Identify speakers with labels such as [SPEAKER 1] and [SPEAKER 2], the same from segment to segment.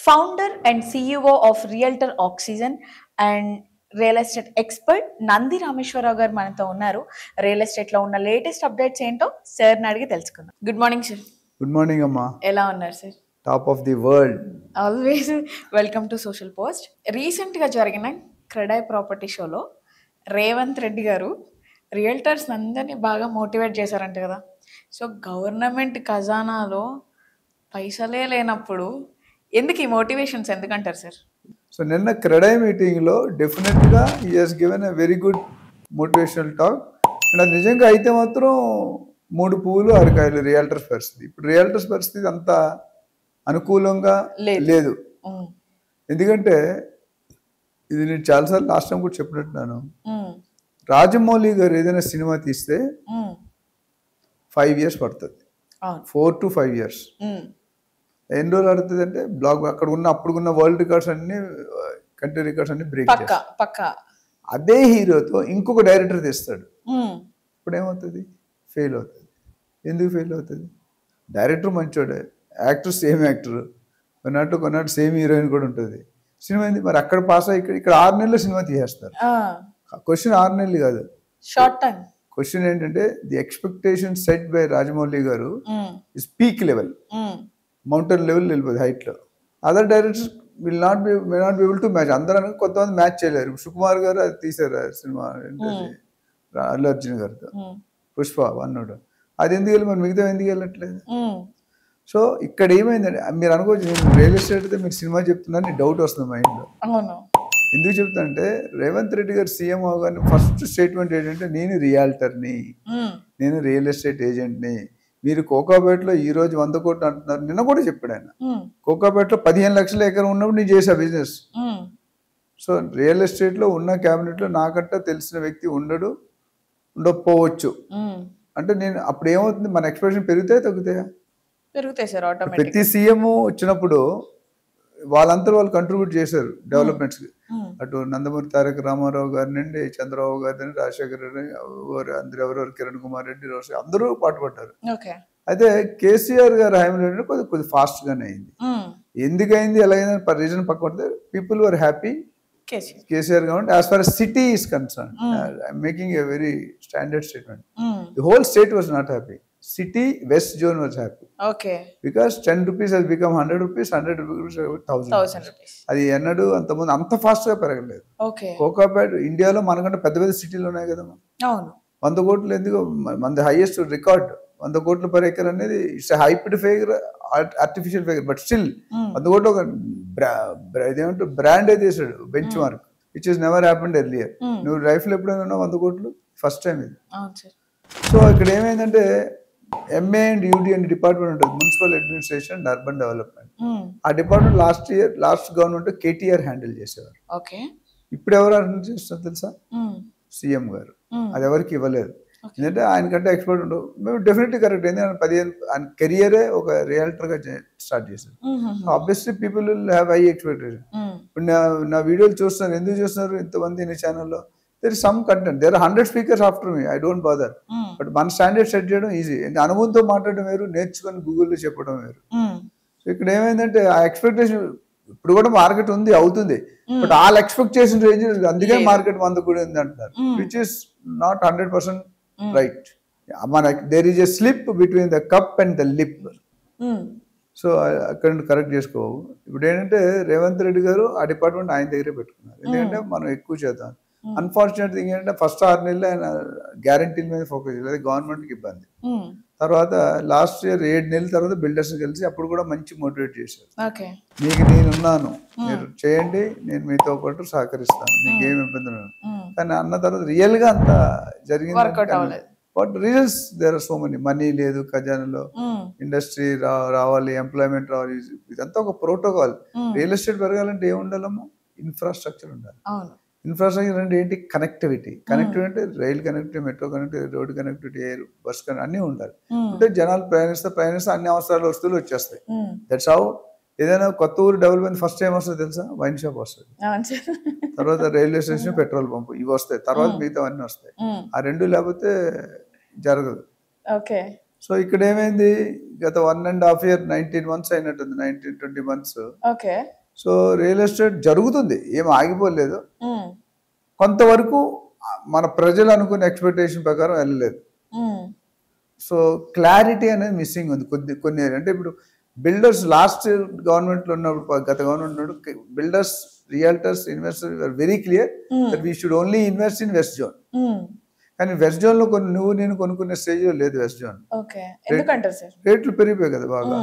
[SPEAKER 1] Founder and CEO of realtor oxygen and real estate expert Nandi Rameshwar Rao గారు మనతో ఉన్నారు. Real estate లో ఉన్న లేటెస్ట్ అప్డేట్స్ ఏంటో సార్ని అడిగి తెలుసుకుందాం. Good morning sir.
[SPEAKER 2] Good morning అమ్మా.
[SPEAKER 1] ఎలా ఉన్నారు sir?
[SPEAKER 2] Top of the world.
[SPEAKER 1] Always welcome to social post. రీసెంట్గా జరిగిన క్రెడై ప్రాపర్టీ షోలో రేవంత్ రెడ్డి గారు రియల్టర్స్ అందరినీ బాగా మోటివేట్ చేశారంట కదా. సో గవర్నమెంట్ ఖజానాలో పైసలే లేనప్పుడు ఎందుకు ఈ మోటివేషన్స్ ఎందుకంటారు సార్?
[SPEAKER 2] సో నిన్న క్రెడై మీటింగ్లో డెఫినెట్గా he has given a very good motivational talk. And అది నిజంగా అయితే మాత్రం 3 పువ్వులు 6 కాయలు రియల్టర్స్ పరిస్థితి. ఇప్పుడు రియల్టర్స్ పరిస్థితి అంత అనుకూలంగా లేదు. ఎందుకంటే ఇది నేను చాలాసార్లు లాస్ట్ టైం కూడా చెప్పినట్టున్నాను. రాజమౌళి గారు ఏదైనా సినిమా తీస్తే 5 years పడుతుంది, 4 to 5 years. ఎన్ని రోజులు పడుతుంది అంటే బ్లాక్ అక్కడ ఉన్న అప్పుడున్న వరల్డ్ రికార్డ్స్ అన్ని, కంట్రీ రికార్డ్స్ అన్ని బ్రేక్ చేస్తాడు. అదే హీరోతో ఇంకొక డైరెక్టర్ తీస్తాడు, ఇప్పుడు ఏమవుతుంది? ఫెయిల్ అవుతుంది. ఎందుకు ఫెయిల్ అవుతుంది? డైరెక్టర్ మంచోడే, యాక్టర్ సేమ్ యాక్టర్, కొన్నాళ్ళు సేమ్ హీరోయిన్ కూడా ఉంటుంది. సినిమా ఏంది మరి అక్కడ పాస్ అయ్యి ఇక్కడ 6 నెలల్లో సినిమా తీసేస్తారు. క్వశ్చన్ 6 నెలలు కాదు,
[SPEAKER 1] షార్ట్ టైం.
[SPEAKER 2] క్వశ్చన్ ఏంటంటే the expectation set by Rajamouli garu is peak level, mountain level వెళ్ళిపోతుంది హైట్లో. Other directors may not be able to match. అందరూ కొంతమంది మ్యాచ్ చేయలేరు. సుకుమార్ గారు అది తీశారు సినిమా అల్లు అర్జున్ గారితో, పుష్ప 1. అది ఎందుకు వెళ్ళి మరి మిగతా ఎందుకు వెళ్ళట్లేదు? సో ఇక్కడ ఏమైందండి, మీరు అనుకోవచ్చు నేను రియల్ ఎస్టేట్ అయితే మీకు సినిమా చెప్తున్నాను డౌట్ వస్తుంది మైండ్లో. ఎందుకు చెప్తానంటే రేవంత్ రెడ్డి గారు సీఎం అవగానే ఫస్ట్ స్టేట్మెంట్ ఏంటంటే నేను రియాల్టర్ని, నేను రియల్ ఎస్టేట్ ఏజెంట్ని. మీరు కోకాపేటలో ఈ రోజు 100 కోట్లు అంటున్నారు, నిన్న కూడా చెప్పాడు ఆయన. కోకాపేటలో 15 లక్షల ఎకరం ఉన్నప్పుడు నేను చేసా బిజినెస్. సో రియల్ ఎస్టేట్లో ఉన్న క్యాబినెట్లో నాకంట తెలిసిన వ్యక్తి ఉండకపోవచ్చు. అంటే నేను అప్పుడు ఏమవుతుంది, మన ఎక్స్పెక్టేషన్ పెరుగుతాయా తగ్గుతాయా?
[SPEAKER 1] పెరుగుతాయి సార్.
[SPEAKER 2] ప్రతి సీఎం వచ్చినప్పుడు వాళ్ళంతా వాళ్ళు కంట్రిబ్యూట్ చేశారు డెవలప్మెంట్స్కి. అటు నందమూరి తారక రామారావు గారి నుండి, చంద్రబాబు గారి నుండి, రాజశేఖర రెడ్డి, అందరూ ఎవరెవరు, కిరణ్ కుమార్ రెడ్డి, అందరూ పాటుపడ్డారు. అయితే కేసీఆర్ గారి హయాంలో కొద్దిగా ఫాస్ట్ గానే అయింది. ఎందుకైంది ఎలాగైంది రీజన్ పక్కన people were happy KCR government as far city is concern. I'm making a very standard statement. The whole state was not happy. City West Zone was happy.
[SPEAKER 1] Okay.
[SPEAKER 2] Because 10 rupees has become 100 rupees, 100 rupees 1000 rupees. అది ఎన్నడూ అంత fast గా పెరగలేదు. కోకాపేట ఇండియాలో మనకంటే పెద్ద పెద్ద సిటీలు ఉన్నాయి కదా. అవును. 100 కోట్లు ఎందుకు, మన హైయెస్ట్ రికార్డ్ 100 కోట్ల పర్ ఎకర్ అనేది it's hyped figure, artificial figure. But still 100 కోట్లు ఒక ఇదేమంటారు బ్రాండ్ అయితే చేశాడు, bench mark, which is never happened earlier. నువ్వు లైఫ్ లో ఎప్పుడైనా ఉన్నావు 100 కోట్లు? ఫస్ట్ టైం ఇది. సో ఇక్కడ ఏమైందంటే MA and UD and department ఉంటుంది, municipal administration and urban development. ఆ department last government KTR handle చేసేవారు. ఇప్పుడు ఎవరు హ్యాండిల్ చేస్తారు తెలుసా? సీఎం గారు. అది ఎవరికి ఇవ్వలేదు. ఎందుకంటే ఆయనకంటే ఎక్స్పర్ట్ ఉండవు. మేము డెఫినెట్లీ కరెక్ట్. ఎందుకంటే 15 ఆయన కెరియరే ఒక రియల్టర్ గా స్టార్ట్ చేశారు. Obviously people will have high expectation. ఇప్పుడు నా వీడియోలు చూస్తున్నారు, ఎందుకు చూస్తున్నారు ఇంతమంది నీ ఛానల్లో? There is some content. There are 100 speakers after me. I don't bother. But మన స్టాండర్డ్ సెట్ చేయడం ఈజీ. అనుభవంతో మాట్లాడడం వేరు, నేర్చుకొని గూగుల్లో చెప్పడం వేరు. సో ఇక్కడ ఏమైందంటే ఆ ఎక్స్పెక్టేషన్ ఇప్పుడు కూడా మార్కెట్ ఉంది, అవుతుంది. బట్ వాళ్ళు ఎక్స్పెక్ట్ చేసిన రేంజ్, అందుకే మార్కెట్ 100 కూడా ఉంది అంటున్నారు, which is not 100% right. There is a slip between the cup and the lip. So అక్కడ కరెక్ట్ చేసుకోవు. ఇప్పుడు ఏంటంటే రేవంత్ రెడ్డి గారు ఆ డిపార్ట్మెంట్ ఆయన దగ్గరే పెట్టుకున్నారు. ఎందుకంటే మనం ఎక్కువ చేద్దాం. అన్ఫార్చునేట్ థింగ్ ఏంటంటే ఫస్ట్ 6 నెలలు ఆయన గ్యారంటీల మీద ఫోకస్ చేయలేదు, గవర్నమెంట్కి ఇబ్బంది. తర్వాత లాస్ట్ ఇయర్ 7 నెలల తర్వాత బిల్డర్స్ కలిసి అప్పుడు కూడా మంచి మోటివేట్ చేశారు. మీకు నేనున్నాను, మీరు చేయండి, నేను మీతో పాటు సహకరిస్తాను, మీకు ఏమి ఇబ్బంది లేదు. కానీ అన్న తర్వాత రియల్ గా అంత జరిగింది. But reasons there are so many. Money లేదు ఖజానాలో, ఇండస్ట్రీ రావాలి, ఎంప్లాయ్మెంట్ రావాలి, ఇదంతా ఒక ప్రోటోకాల్. రియల్ ఎస్టేట్ పెరగాలంటే ఏముండాలమ్మా? ఇన్ఫ్రాస్ట్రక్చర్ ఉండాలి. ఇన్ఫ్రాస్ట్రక్చర్ అంటే ఏంటి? కనెక్టివిటీ. కనెక్టివిటీ అంటే rail connectivity, metro connectivity, road connectivity, air, bus connectivity అన్నీ ఉండాలి. అంటే జనాలు ప్రయాణిస్తే అన్ని అవసరాల వస్తువులు వచ్చేస్తాయి. That's how. ఏదైనా కొత్త ఊరు డెవలప్మెంట్ ఫస్ట్ ఏం వస్తుంది తెలుసా? వైన్ షాప్ వస్తుంది, తర్వాత రైల్వే స్టేషన్, పెట్రోల్ పంపు, ఇవి వస్తాయి. తర్వాత మిగతా అన్నీ వస్తాయి. ఆ రెండు లేకపోతే జరగదు. సో ఇక్కడ ఏమైంది, గత 1.5 year 19 months అయినట్టుంది, 19-20 months.
[SPEAKER 1] Okay.
[SPEAKER 2] So real estate జరుగుతుంది, ఏం ఆగిపోలేదు. కొంతవరకు మన ప్రజలు అనుకునే ఎక్స్పెక్టేషన్ ప్రకారం వెళ్ళలేదు. సో క్లారిటీ అనేది మిస్సింగ్ ఉంది కొన్ని. అంటే ఇప్పుడు బిల్డర్స్ లాస్ట్ గవర్నమెంట్లో ఉన్నప్పుడు, గత గవర్నమెంట్ ఉన్నప్పుడు builders, realtors, investors are very clear that we should only invest in west zone. కానీ వెస్ట్ జోన్ లో నేను కొనుక్కునే స్టేజ్ లేదు. వెస్ట్ జోన్ రేట్లు పెరిగిపోయాయి కదా బాగా.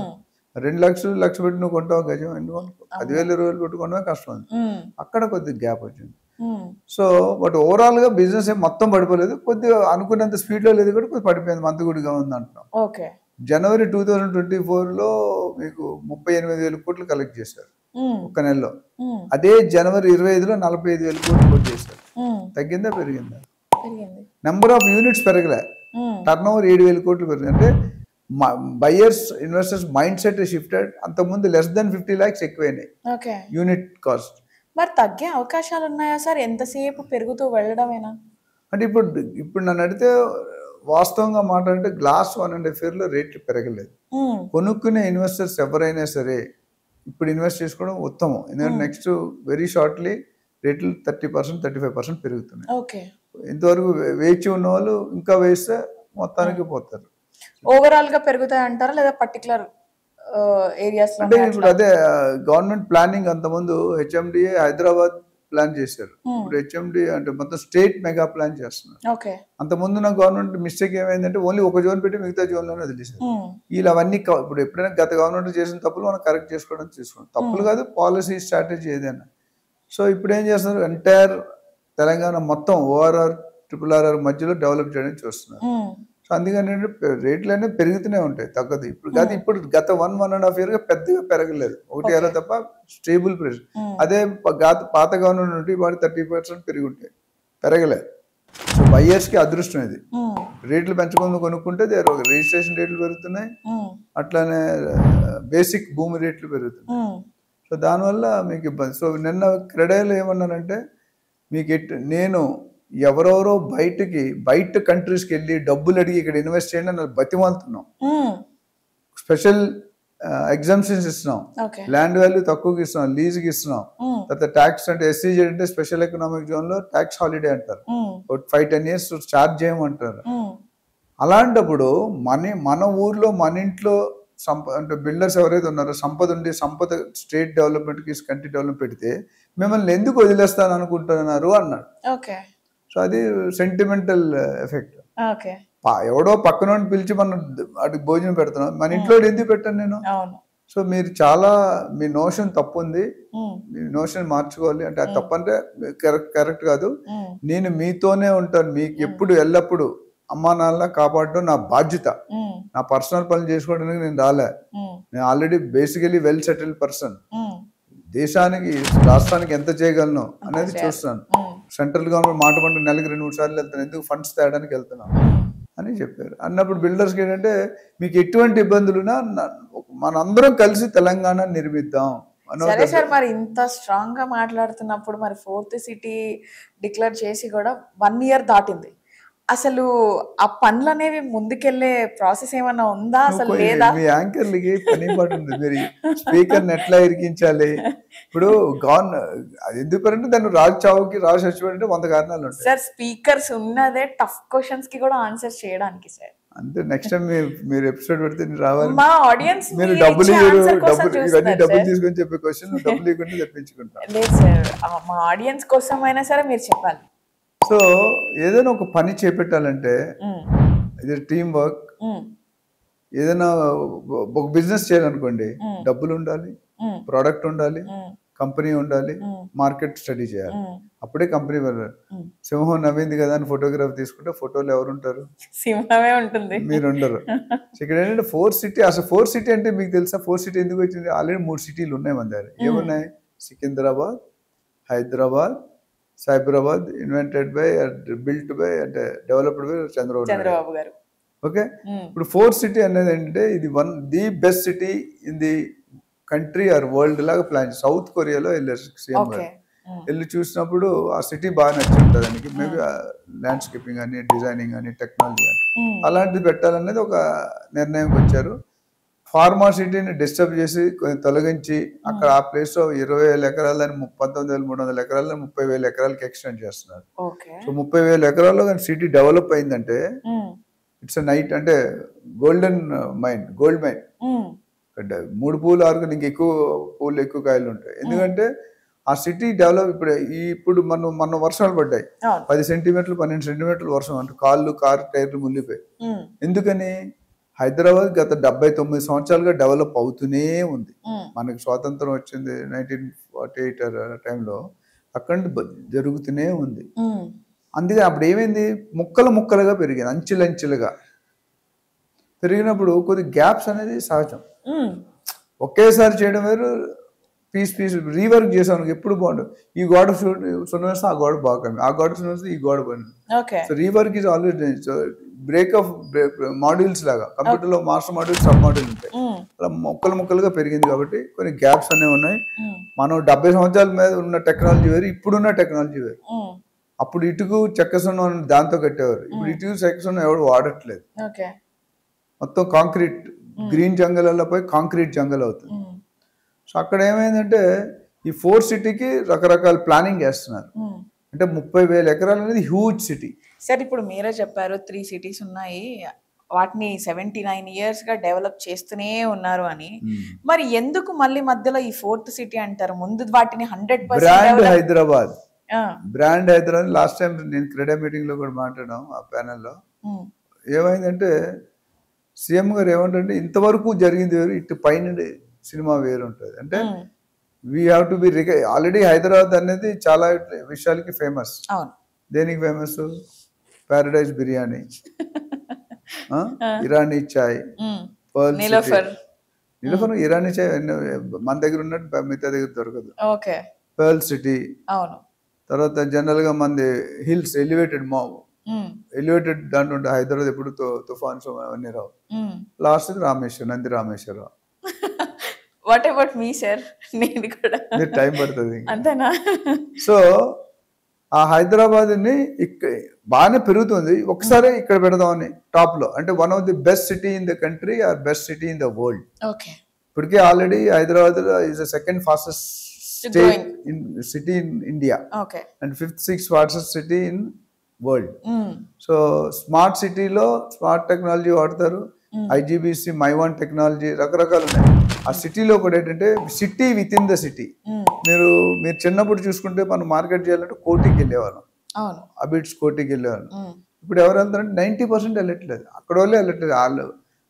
[SPEAKER 2] 2 లక్షలు పెట్టి నువ్వు కొంటావు గజం, 10,000-20,000 పెట్టి కొనడం కష్టం. అక్కడ కొద్దిగా గ్యాప్ వచ్చింది. సో బట్ ఓవరాల్ గా బిజినెస్ ఏం మొత్తం పడిపోలేదు, కొద్దిగా అనుకున్నంత స్పీడ్ లో లేదు కూడా కొద్దిగా పడిపోయింది, మంతగుడిగా ఉంది అంటున్నాం. జనవరి 2024లో మీకు 38,000 కోట్లు కలెక్ట్ చేశారు ఒక్క నెలలో. అదే జనవరి 25లో 45,000 కోట్లు కొట్టి చేశారు. తగ్గిందా పెరిగిందా? నెంబర్ ఆఫ్ యూనిట్స్ పెరగలే, టర్న్ ఓవర్ 7,000 కోట్లు పెరిగింది. అంటే buyers, investors mindset shifted. అంతకుముందు less than 50 lakhs ఎక్కువైనాయి యూనిట్ కాస్ట్.
[SPEAKER 1] మరి తగ్గే అవకాశాలు ఉన్నాయా సార్? ఎంతసేపు పెరుగుతూ వెళ్ళడమేనా?
[SPEAKER 2] అంటే ఇప్పుడు నన్ను అడిగితే వాస్తవంగా మాట్లాడితే గ్లాస్ 1.5 year లో రేట్లు పెరగలేదు. కొనుక్కునే ఇన్వెస్టర్స్ ఎవరైనా సరే ఇప్పుడు ఇన్వెస్ట్ చేసుకోవడం ఉత్తమం. ఎందుకంటే నెక్స్ట్ వెరీ షార్ట్లీ రేట్లు 30%, 35% పెరుగుతున్నాయి. ఇంతవరకు వేచి ఉన్న వాళ్ళు ఇంకా వేస్తే మొత్తానికి పోతారు.
[SPEAKER 1] ఓవరాల్ గా పెరుగుతాయి అంటారా, లేదా పర్టికులర్ ఏరియాస్?
[SPEAKER 2] అంటే ఇప్పుడు అదే గవర్నమెంట్ ప్లానింగ్. అంతకుముందు హెచ్ఎండిఏ హైదరాబాద్ ప్లాన్ చేశారు, ఇప్పుడు హెచ్ఎండి అంటే మొత్తం స్టేట్ మెగా ప్లాన్ చేస్తున్నారు. అంతకుముందు నా గవర్నమెంట్ మిస్టేక్ ఏమైందంటే ఓన్లీ ఒక జోన్ పెట్టి మిగతా జోన్లోనే వదిలేశారు. వీళ్ళు అవన్నీ ఇప్పుడు ఎప్పుడైనా గత గవర్నమెంట్ చేసిన తప్పులు మనం కరెక్ట్ చేసుకోవడం తీసుకోవడం తప్పులు కాదు, పాలసీ స్ట్రాటజీ ఏదైనా. సో ఇప్పుడు ఏం చేస్తున్నారు, ఎంటైర్ తెలంగాణ మొత్తం ORR, RRR మధ్యలో డెవలప్ చేయడానికి చూస్తున్నారు. సో అందుకని రేట్లు అనేవి పెరుగుతూనే ఉంటాయి, తగ్గదు. ఇప్పుడు గత 1.5 year గా పెద్దగా పెరగలేదు, 1 తప్ప స్టేబుల్ ప్రైస్. అదే పాత గవర్నమెంట్ నుండి వాడు 30% పెరిగి ఉంటాయి, పెరగలేదు. సో బయ్యర్స్ కి అదృష్టం ఇది. రేట్లు పెంచకుండా కొనుక్కుంటే రిజిస్ట్రేషన్ రేట్లు పెరుగుతున్నాయి, అట్లానే బేసిక్ భూమి రేట్లు పెరుగుతున్నాయి. సో దానివల్ల మీకు ఇబ్బంది. సో నిన్న క్రెడైలో ఏమన్నానంటే, మీకు నేను ఎవరెవరో బయట కంట్రీస్కి వెళ్ళి డబ్బులు అడిగి ఇక్కడ ఇన్వెస్ట్ చేయండి అని బతిమాలుతున్నాం. స్పెషల్ ఎగ్జామ్షన్స్ ఇస్తున్నాం, ల్యాండ్ వాల్యూ తక్కువకి ఇస్తున్నాం, లీజ్కి ఇస్తున్నాం. తర్వాత ట్యాక్స్ అంటే SEZ అంటే స్పెషల్ ఎకనామిక్ జోన్ లో ట్యాక్స్ హాలిడే అంటారు, 5-10 years చార్జ్ చేయమంటారు. అలాంటప్పుడు మన ఊర్లో మన ఇంట్లో అంటే బిల్డర్స్ ఎవరైతే ఉన్నారో సంపద ఉండి సంపద స్టేట్ డెవలప్మెంట్ కి కంట్రీ డెవలప్మెంట్ పెడితే మిమ్మల్ని ఎందుకు వదిలేస్తాను అనుకుంటున్నారు అన్నాడు. సో అది సెంటిమెంటల్ ఎఫెక్ట్. ఎవడో పక్కన పిలిచి మనం అటు భోజనం పెడుతున్నాం, మన ఇంట్లో ఎందుకు పెట్టాను నేను? సో మీరు చాలా మీ నోషన్ తప్పు ఉంది, మీ నోషన్ మార్చుకోవాలి. అంటే అది తప్పంటే కరెక్ట్ కాదు. నేను మీతోనే ఉంటాను, మీకు ఎప్పుడు ఎల్లప్పుడు అమ్మా నాన్న కాపాడడం నా బాధ్యత. నా పర్సనల్ పనులు చేసుకోవడానికి నేను రాలే, నేను already basically well settled person. దేశానికి రాష్ట్రానికి ఎంత చేయగలను అనేది చూస్తాను. సెంట్రల్ గవర్నమెంట్ మాట పంట నెలకి 2-3 సార్లు వెళ్తాను, ఎందుకు ఫండ్స్ తేయడానికి వెళ్తున్నాను అని చెప్పారు. అన్నప్పుడు బిల్డర్స్కి ఏంటంటే, మీకు ఎటువంటి ఇబ్బందులున్నా మనందరం కలిసి తెలంగాణ నిర్మిద్దాం.
[SPEAKER 1] సరే సార్, మరి ఇంత స్ట్రాంగ్ గా మాట్లాడుతున్నప్పుడు మరి 4th సిటీ డిక్లేర్ చేసి కూడా 1 year దాటింది. అసలు ఆ పనులు అనేవి ముందుకెళ్లే ప్రాసెస్ ఏమన్నా ఉందా అసలు లేదా?
[SPEAKER 2] మీ యాంకర్లకి పని పడుతుంది, మీరు స్పీకర్ ఎట్లా ఇరికించాలి. ఇప్పుడు అది ఎందుకంటే దాన్ని రాజు చావుకి రాజు చచ్చిపోయింటే 100 కారణాలు ఉంటాయి
[SPEAKER 1] సార్. స్పీకర్స్ ఉన్నదే టఫ్ క్వశ్చన్స్ కి కూడా ఆన్సర్ చేయడానికి సార్.
[SPEAKER 2] అంటే నెక్స్ట్ టైం మీరు ఎపిసోడ్ పెడితే రావాలి.
[SPEAKER 1] మా ఆడియన్స్
[SPEAKER 2] మీరు డబ్బులు తీసుకొని చెప్పే క్వశ్చన్ డబ్బులు ఇవ్వకుండా తెప్పించుకుంటారు.
[SPEAKER 1] లేదు సార్, మా ఆడియన్స్ కోసం అయినా సరే మీరు చెప్పాలి.
[SPEAKER 2] సో ఏదైనా ఒక పని చేపట్టాలంటే ఇది టీమ్ వర్క్. ఏదైనా ఒక బిజినెస్ చేయాలనుకోండి, డబ్బులు ఉండాలి, ప్రోడక్ట్ ఉండాలి, కంపెనీ ఉండాలి, మార్కెట్ స్టడీ చేయాలి, అప్పుడే కంపెనీ వెళ్ళాలి. సింహం నవ్వింది కదా అని ఫోటోగ్రాఫ్ తీసుకుంటే ఫోటోలు ఎవరు ఉంటారు?
[SPEAKER 1] సింహమే ఉంటుంది,
[SPEAKER 2] మీరు ఉండరు. ఇక్కడ ఏంటంటే 4th city. అసలు 4th city అంటే మీకు తెలుసా? 4th city ఎందుకు వచ్చింది? ఆల్రెడీ 3 cities ఉన్నాయి మన దగ్గర. ఏమున్నాయి? Secunderabad, Hyderabad, Cyberabad. Invented by, built by, అంటే developed by Chandrababu garu. Okay, ఇప్పుడు 4th city అనేది ఏంటంటే, ఇది the best city in the country or world లాగా ప్లాన్. సౌత్ కొరియాలో వెళ్ళారు సీఎం గారు. వెళ్ళి చూసినప్పుడు ఆ సిటీ బాగా నచ్చి ఉంటుంది దానికి. మేబీ ల్యాండ్స్కేపింగ్ అని, డిజైనింగ్ అని, టెక్నాలజీ అని అలాంటిది పెట్టాలనేది ఒక నిర్ణయంకి వచ్చారు. ఫార్మా సిటీని డిస్టర్బ్ చేసి కొంచెం తొలగించి అక్కడ ఆ ప్లేస్ లో 20,000 ఎకరాలని 19,300 ఎకరాలని 30,000 ఎకరాలకి ఎక్స్టెండ్ చేస్తున్నారు. సో 30,000 ఎకరాల్లో కానీ సిటీ డెవలప్ అయిందంటే ఇట్స్ నైట్ అంటే గోల్డెన్ మైన్, గోల్డ్ మైన్. 3 పూలు 6 ఇంక ఎక్కువ పూలు ఎక్కువ కాయలు ఉంటాయి. ఎందుకంటే ఆ సిటీ డెవలప్ ఇప్పుడు మన వర్షాలు పడ్డాయి 10 సెంటీమీటర్లు 12 సెంటీమీటర్లు వర్షం అంటే కారు టైర్లు మునిగిపోయి. ఎందుకని హైదరాబాద్ గత 79 సంవత్సరాలుగా డెవలప్ అవుతూనే ఉంది. మనకి స్వాతంత్రం వచ్చింది 1948 టైంలో, అక్కడ జరుగుతూనే ఉంది. అందుకే అప్పుడు ఏమైంది, ముక్కలుగా పెరిగింది, అంచెలంచెలుగా పెరిగినప్పుడు కొద్ది గ్యాప్స్ అనేది సహజం. ఒకేసారి చేయడం వేరు, పీస్ రీవర్క్ చేసాను ఎప్పుడు బాగుండదు. ఈ గోడ సున్నవేస్తే ఆ గోడ బాగుంది, ఆ గోడ సున్నవేస్తే ఈ గోడ బాగుంది. So rework is always break modules లాగా. కంప్యూటర్ లో మాస్టర్ మాడ్యూల్, సబ్ మాడ్యూల్ ఉంటాయి. అలా ముక్కలుగా పెరిగింది కాబట్టి కొన్ని గ్యాప్స్ అనేవి ఉన్నాయి. మనం 70 సంవత్సరాల మీద ఉన్న టెక్నాలజీ వేరు, ఇప్పుడున్న టెక్నాలజీ వేరు. అప్పుడు ఇటుకు చెక్క సున్నం దాంతో కట్టేవారు, ఇప్పుడు ఇటుకు చెక్క సున్నం ఎవరు వాడట్లేదు. మొత్తం కాంక్రీట్, గ్రీన్ జంగల్ పోయి కాంక్రీట్ జంగల్ అవుతుంది. సో అక్కడ ఏమైందంటే ఈ 4 సిటీకి రకరకాల ప్లానింగ్ చేస్తున్నారు. అంటే 30,000 ఎకరాలు అనేది హ్యూజ్ సిటీ.
[SPEAKER 1] సార్ ఇప్పుడు మీరే చెప్పారు 3 సిటీస్ ఉన్నాయి, వాటిని 79 years గా డెవలప్ చేస్తూనే ఉన్నారు అని. మరి ఎందుకు మళ్ళీ మధ్యలో ఈ 4th సిటీ అంటారు? ముందు వాటిని 100%
[SPEAKER 2] brand Hyderabad, brand Hyderabad. Last time నేను క్రెడా మీటింగ్ లో కూడా మాట్లాడాం ఆ ప్యానెల్లో. ఏమైందంటే సీఎం గారు ఏమంటే ఇంతవరకు జరిగింది వేరు, ఇటు పైన సినిమా వేరు ఉంటుంది. అంటే we have to be already Hyderabad అనేది చాలా విషయాలకి ఫేమస్. దేనికి ఫేమస్? ప్యారడైజ్ బిర్యానీ, ఇరానీ చాయ్, పర్ల్ నిలఫర్ ఇరానీ చాయ్ మన దగ్గర ఉన్నట్టు మిగతా దగ్గర దొరకదు. Pearl city. తర్వాత జనరల్ గా మంది హిల్స్, ఎలివేటెడ్ దాంట్లో ఉంటే హైదరాబాద్ ఎప్పుడు తుఫాన్స్ అవన్నీ రావు. Last Rameswaram, Nandi Rameswaram.
[SPEAKER 1] What about me sir? నేను కూడా
[SPEAKER 2] టైం పడుతుంది
[SPEAKER 1] అంతేనా?
[SPEAKER 2] సో ఆ హైదరాబాద్ ని బాగానే పెరుగుతుంది, ఒకసారి ఇక్కడ పెడదామని టాప్ లో. అంటే one of the best city in the country or best city in the world. ఇప్పటికే already Hyderabad is the second fastest state in city in India and 5th-6th fastest city in world. So smart సిటీలో smart technology వాడతారు. IGBC, Mivan technology రకరకాలు ఉన్నాయి. ఆ సిటీలో కూడా ఏంటంటే city with in the city. మీరు చిన్నప్పుడు చూసుకుంటే మనం మార్కెట్ చేయాలంటే కోటికి వెళ్ళేవాళ్ళం, అబిట్స్ కోటికి వెళ్ళేవాళ్ళం. ఇప్పుడు ఎవరు వెళ్తారంటే 90% వెళ్ళట్లేదు, అక్కడ వాళ్ళే వెళ్ళట్లేదు. వాళ్ళు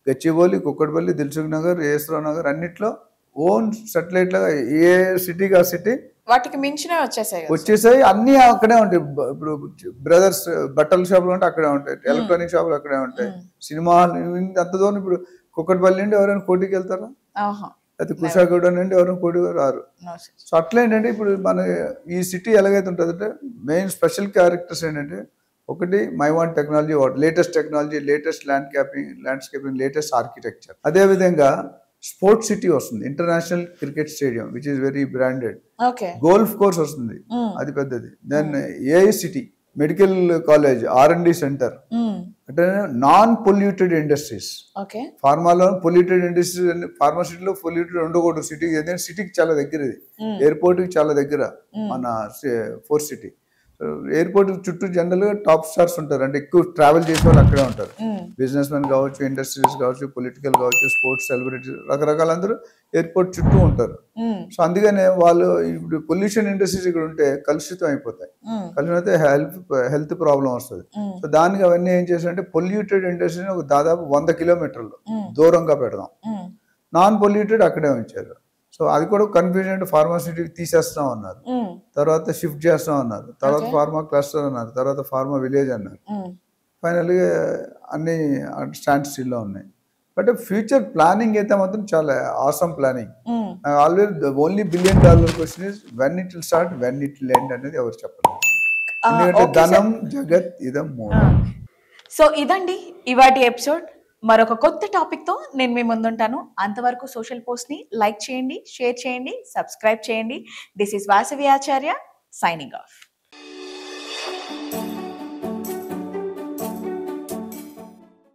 [SPEAKER 2] గచ్చిబౌలి, కుక్కడపల్లి, దిల్సుఖ్ నగర్, ఏఎస్రావు నగర్ అన్నిట్లో ఓన్ సెటిలైట్ లాగా ఏ సిటీకి ఆ సిటీ
[SPEAKER 1] వాటికి మించినే
[SPEAKER 2] వచ్చేసాయి. అన్ని అక్కడే ఉంటాయి. ఇప్పుడు బ్రదర్స్ బట్టల షాపులు అంటే అక్కడే ఉంటాయి, ఎలక్ట్రానిక్ షాపులు అక్కడే ఉంటాయి, సినిమా అంత దూరం. ఇప్పుడు కుక్కడపల్లి నుండి ఎవరైనా కోటికి వెళ్తారా? అయితే కుషాగూడ నుండి ఎవరైనా కోటికి రారు. సో అట్లా ఏంటంటే ఇప్పుడు మన ఈ సిటీ ఎలాగైతే ఉంటుందంటే మెయిన్ స్పెషల్ క్యారెక్టర్స్ ఏంటంటే ఒకటి Mivan technology, latest technology, latest landscaping, latest architecture. అదేవిధంగా స్పోర్ట్స్ సిటీ వస్తుంది, international cricket stadium which is very branded. Golf course వస్తుంది, అది పెద్దది. Then AI city, medical college, R&D centre. అంటే నాన్ పొల్యూటెడ్ ఇండస్ట్రీస్. ఫార్మాలో polluted industries, pharma సిటీలో polluted ఉండకూడదు city. సిటీకి చాలా దగ్గర, ఇది ఎయిర్పోర్ట్ కి చాలా దగ్గర మన 4th సిటీ. ఎయిర్పోర్ట్ చుట్టూ జనరల్ గా టాప్ స్టార్స్ ఉంటారు, అంటే ఎక్కువ ట్రావెల్ చేసే వాళ్ళు అక్కడే ఉంటారు. బిజినెస్ మెన్ కావచ్చు, ఇండస్ట్రీస్ కావచ్చు, పొలిటికల్ కావచ్చు, స్పోర్ట్స్ సెలబ్రిటీస్, రకరకాల అందరూ ఎయిర్పోర్ట్ చుట్టూ ఉంటారు. సో అందుకనే వాళ్ళు ఇప్పుడు పొల్యూషన్ ఇండస్ట్రీస్ ఇక్కడ ఉంటే కలుషితం అయిపోతాయి, కలుషితం అయితే హెల్త్ ప్రాబ్లం వస్తుంది. సో దానికి అవన్నీ ఏం చేశారంటే పొల్యూటెడ్ ఇండస్ట్రీని ఒక దాదాపు 100 కిలోమీటర్లు దూరంగా పెడదాం, నాన్ పొల్యూటెడ్ అక్కడే ఉంచారు. సో అది కూడా కన్ఫ్యూజన్. ఫార్మాసిటీ తీసేస్తాం అన్నారు, తర్వాత షిఫ్ట్ చేస్తాం అన్నారు, తర్వాత ఫార్మా క్లస్టర్ అన్నారు, తర్వాత ఫార్మా విలేజ్ అన్నారు. ఫైనల్గా అన్ని స్టాండ్ స్టిల్ లో ఉన్నాయి. బట్ ఫ్యూచర్ ప్లానింగ్ అయితే మాత్రం చాలా awesome planning. Always the only $1 billion question is when it will start, when it will end అనేది ఎవరు చెప్పలేదు. ఎందుకంటే ధనం జగత్ ఇదం మూలం.
[SPEAKER 1] సో ఇదండి ఇవాటి ఎపిసోడ్. మరొక కొత్త టాపిక్తో నేను మీ ముందుంటాను. అంతవరకు సోషల్ పోస్ట్ని లైక్ చేయండి, షేర్ చేయండి, సబ్స్క్రైబ్ చేయండి. This is Vasavi Acharya signing off.